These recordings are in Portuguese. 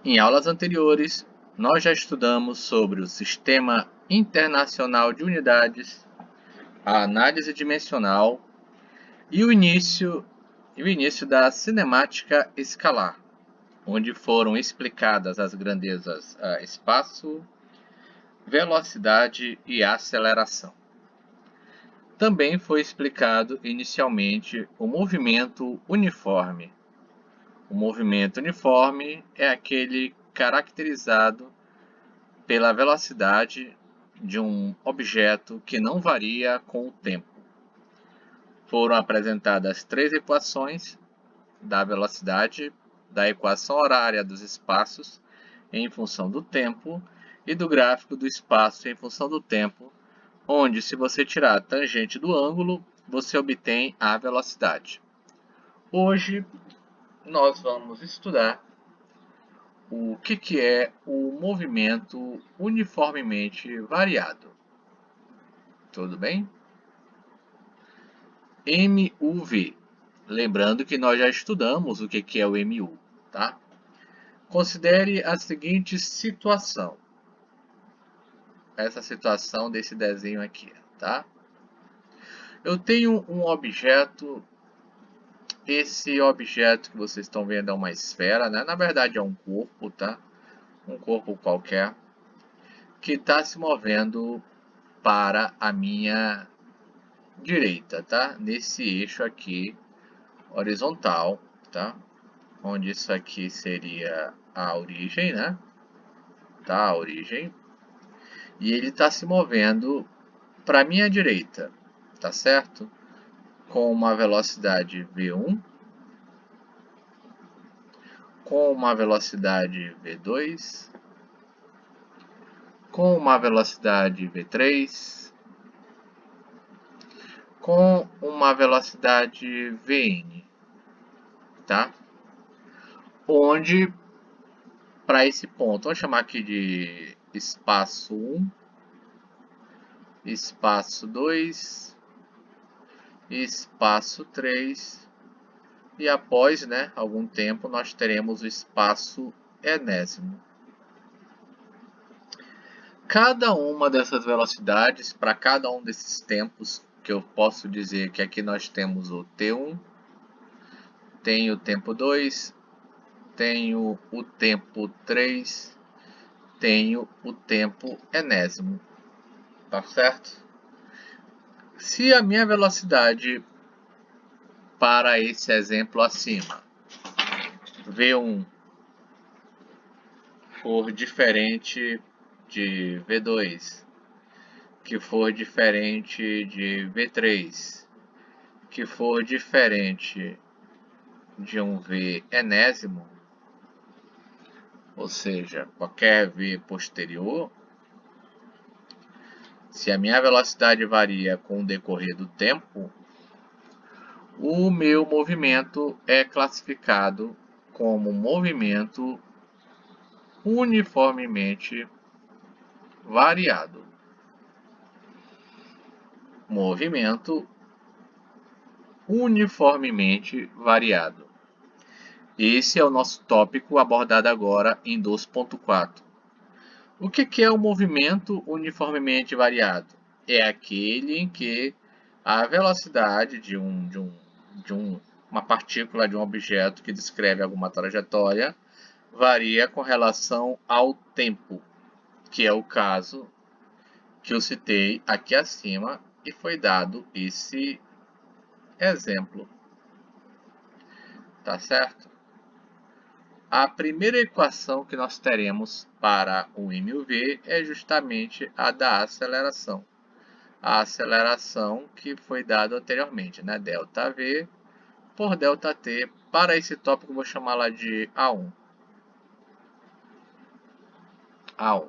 Em aulas anteriores, nós já estudamos sobre o Sistema Internacional de Unidades, a análise dimensional e o início da cinemática escalar, onde foram explicadas as grandezas espaço, velocidade e aceleração. Também foi explicado inicialmente o movimento uniforme. O movimento uniforme é aquele caracterizado pela velocidade de um objeto que não varia com o tempo. Foram apresentadas 3 equações da velocidade, da equação horária dos espaços em função do tempo e do gráfico do espaço em função do tempo, onde, se você tirar a tangente do ângulo, você obtém a velocidade. Hoje, nós vamos estudar o que é o movimento uniformemente variado. Tudo bem? MUV. Lembrando que nós já estudamos o que é o MU, tá? Considere a seguinte situação. Essa situação desse desenho aqui, tá? Eu tenho um objeto. Esse objeto que vocês estão vendo é uma esfera, né? Na verdade é um corpo, tá? Um corpo qualquer que está se movendo para a minha direita, tá? Nesse eixo aqui horizontal, tá? Onde isso aqui seria a origem, né? Tá? A origem. E ele está se movendo para a minha direita, tá certo? Com uma velocidade v1, com uma velocidade v2, com uma velocidade v3, com uma velocidade vn, tá? Onde, para esse ponto, vamos chamar aqui de espaço 1, espaço 2, espaço 3, e após, né, algum tempo, nós teremos o espaço enésimo. Cada uma dessas velocidades, para cada um desses tempos, que eu posso dizer que aqui nós temos o T1, tem o tempo 2, tenho o tempo 3, tenho o tempo enésimo, tá certo? Se a minha velocidade para esse exemplo acima, V1, for diferente de V2, que for diferente de V3, que for diferente de um V enésimo, ou seja, qualquer V posterior, se a minha velocidade varia com o decorrer do tempo, o meu movimento é classificado como movimento uniformemente variado. Movimento uniformemente variado. Esse é o nosso tópico abordado agora em 2.4. O que é o movimento uniformemente variado? É aquele em que a velocidade de uma partícula, de um objeto que descreve alguma trajetória, varia com relação ao tempo, que é o caso que eu citei aqui acima e foi dado esse exemplo. Tá certo? A primeira equação que nós teremos para o MUV é justamente a da aceleração. A aceleração que foi dada anteriormente, né? ΔV por ΔT. Para esse tópico, eu vou chamá-la de A1. A1.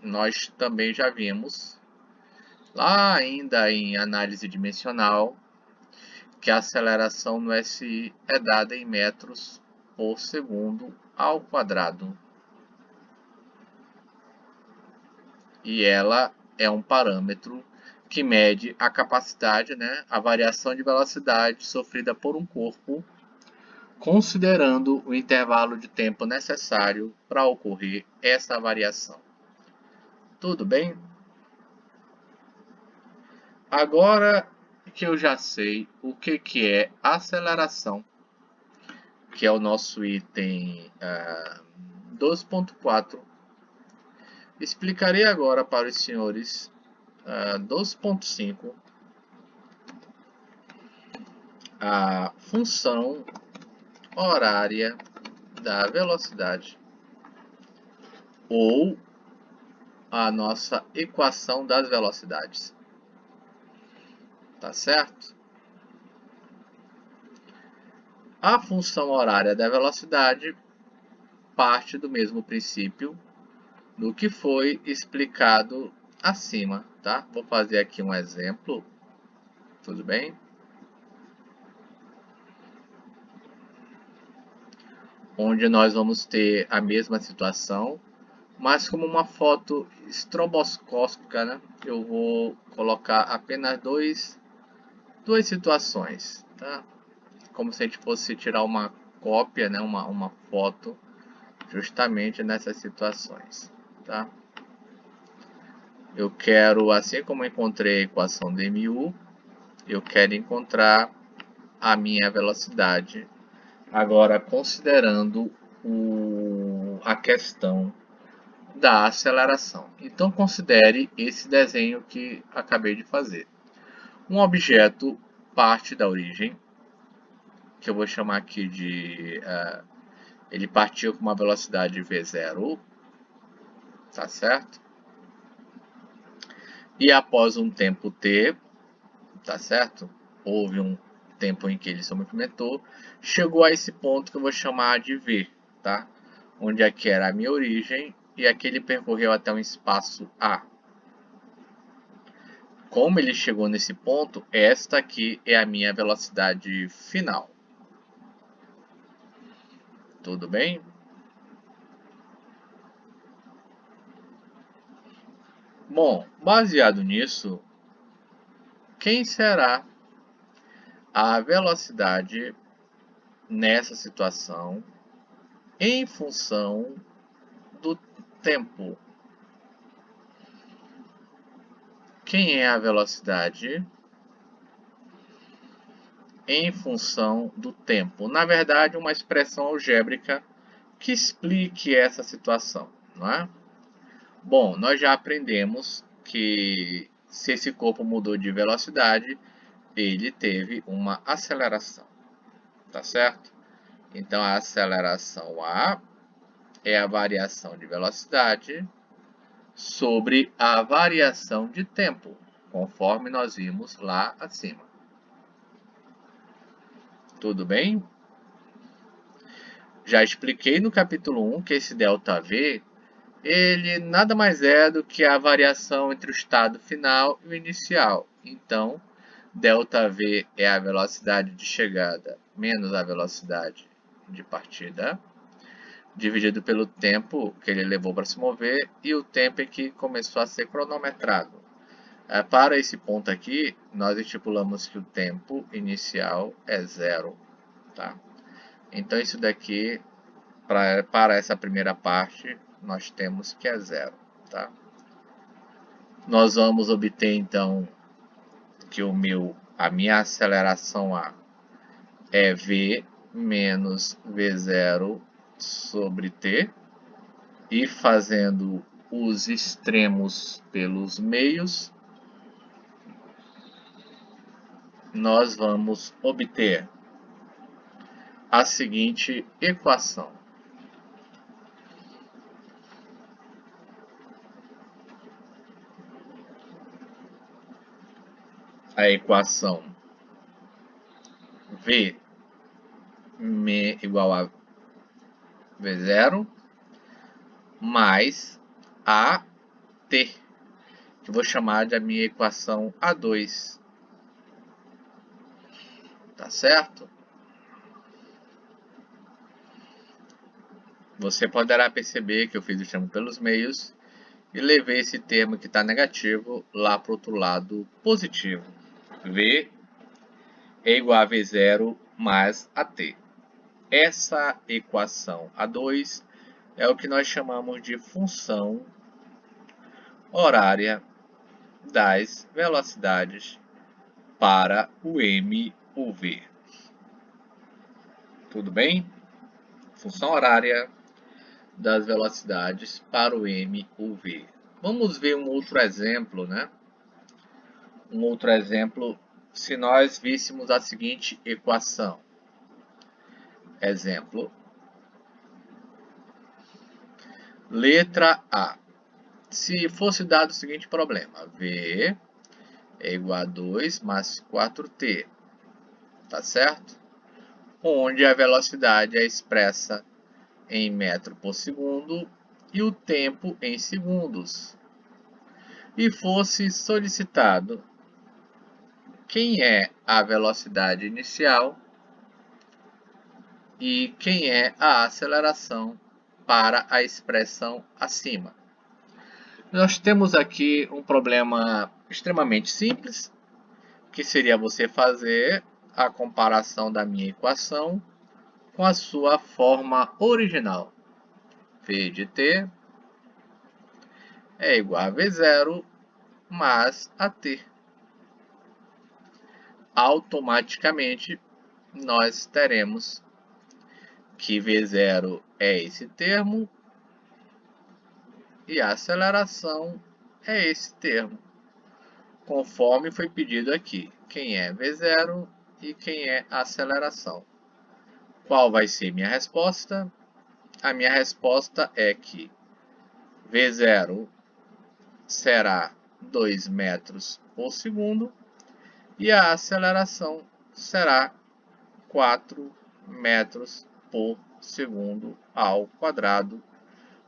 Nós também já vimos, lá ainda em análise dimensional, que a aceleração no SI é dada em metros por segundo ao quadrado. E ela é um parâmetro que mede a capacidade, né, a variação de velocidade sofrida por um corpo considerando o intervalo de tempo necessário para ocorrer essa variação. Tudo bem? Agora que eu já sei o que é aceleração, que é o nosso item 2.4, explicarei agora para os senhores 2.5 a função horária da velocidade, ou a nossa equação das velocidades. Tá certo? A função horária da velocidade parte do mesmo princípio do que foi explicado acima, tá? Vou fazer aqui um exemplo, tudo bem? Onde nós vamos ter a mesma situação, mas como uma foto estroboscópica, né? Eu vou colocar apenas duas situações, tá? Como se a gente fosse tirar uma cópia, né? Uma foto justamente nessas situações, tá? Eu quero, assim como eu encontrei a equação de mu, eu quero encontrar a minha velocidade, agora considerando a questão da aceleração. Então considere esse desenho que acabei de fazer. Um objeto parte da origem, que eu vou chamar aqui de... ele partiu com uma velocidade v0, tá certo? E após um tempo t, tá certo? Houve um tempo em que ele se movimentou, chegou a esse ponto que eu vou chamar de v, tá? Onde aqui era a minha origem e aqui ele percorreu até um espaço A. Como ele chegou nesse ponto, esta aqui é a minha velocidade final. Tudo bem? Bom, baseado nisso, quem será a velocidade nessa situação em função do tempo? Quem é a velocidade em função do tempo? Na verdade, uma expressão algébrica que explique essa situação, não é? Bom, nós já aprendemos que se esse corpo mudou de velocidade, ele teve uma aceleração, tá certo? Então, a aceleração A é a variação de velocidade sobre a variação de tempo, conforme nós vimos lá acima. Tudo bem? Já expliquei no capítulo 1 que esse ΔV, ele nada mais é do que a variação entre o estado final e o inicial. Então, ΔV é a velocidade de chegada menos a velocidade de partida, dividido pelo tempo que ele levou para se mover e o tempo em que começou a ser cronometrado. Para esse ponto aqui, nós estipulamos que o tempo inicial é 0. Tá? Então, isso daqui, para essa primeira parte, nós temos que é 0. Tá? Nós vamos obter, então, que a minha aceleração A é V menos V0 sobre T, e fazendo os extremos pelos meios, nós vamos obter a seguinte equação. A equação V igual a V0 mais AT, que eu vou chamar de a minha equação A2. Tá certo? Você poderá perceber que eu fiz o extremo pelos meios e levei esse termo que está negativo lá para o outro lado positivo. V é igual a V0 mais AT. essa equação A2 é o que nós chamamos de função horária das velocidades para o M ou V. Tudo bem? Função horária das velocidades para o M ou V. Vamos ver um outro exemplo, né? Um outro exemplo, se nós víssemos a seguinte equação. Exemplo. Letra A. Se fosse dado o seguinte problema. V é igual a 2 mais 4t. Tá certo? Onde a velocidade é expressa em metro por segundo e o tempo em segundos. E fosse solicitado quem é a velocidade inicial e quem é a aceleração para a expressão acima. Nós temos aqui um problema extremamente simples, que seria você fazer a comparação da minha equação com a sua forma original. V de t é igual a V0 mais AT. Automaticamente, nós teremos que V0 é esse termo e a aceleração é esse termo, conforme foi pedido aqui. Quem é V0 e quem é a aceleração. Qual vai ser minha resposta? A minha resposta é que V0 será 2 metros por segundo e a aceleração será 4 metros por segundo ao quadrado,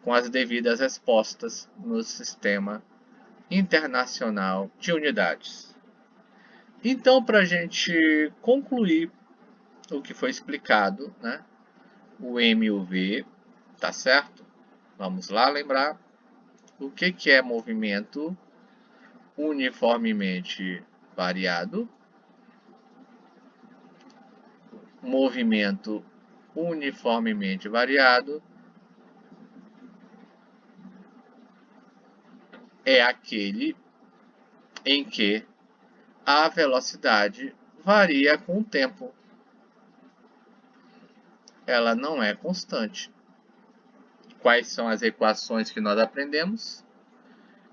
com as devidas respostas no Sistema Internacional de Unidades. Então, para a gente concluir o que foi explicado, né? O M e o V, tá certo? Vamos lá lembrar o que é movimento uniformemente variado. Movimento uniformemente variado é aquele em que a velocidade varia com o tempo. Ela não é constante. Quais são as equações que nós aprendemos?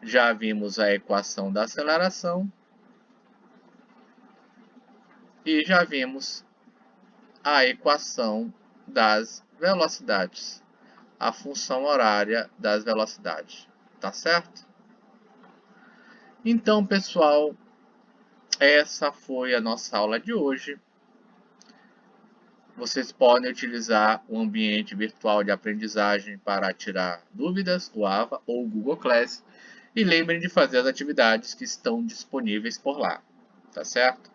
Já vimos a equação da aceleração e já vimos a equação das velocidades, a função horária das velocidades, tá certo? Então, pessoal, essa foi a nossa aula de hoje. Vocês podem utilizar o ambiente virtual de aprendizagem para tirar dúvidas, o AVA ou o Google Class. E lembrem de fazer as atividades que estão disponíveis por lá, tá certo?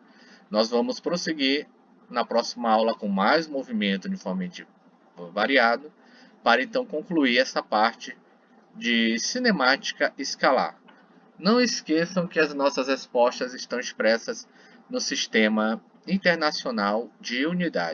Nós vamos prosseguir na próxima aula com mais movimento uniformemente variado, para então concluir essa parte de cinemática escalar. Não esqueçam que as nossas respostas estão expressas no Sistema Internacional de Unidades.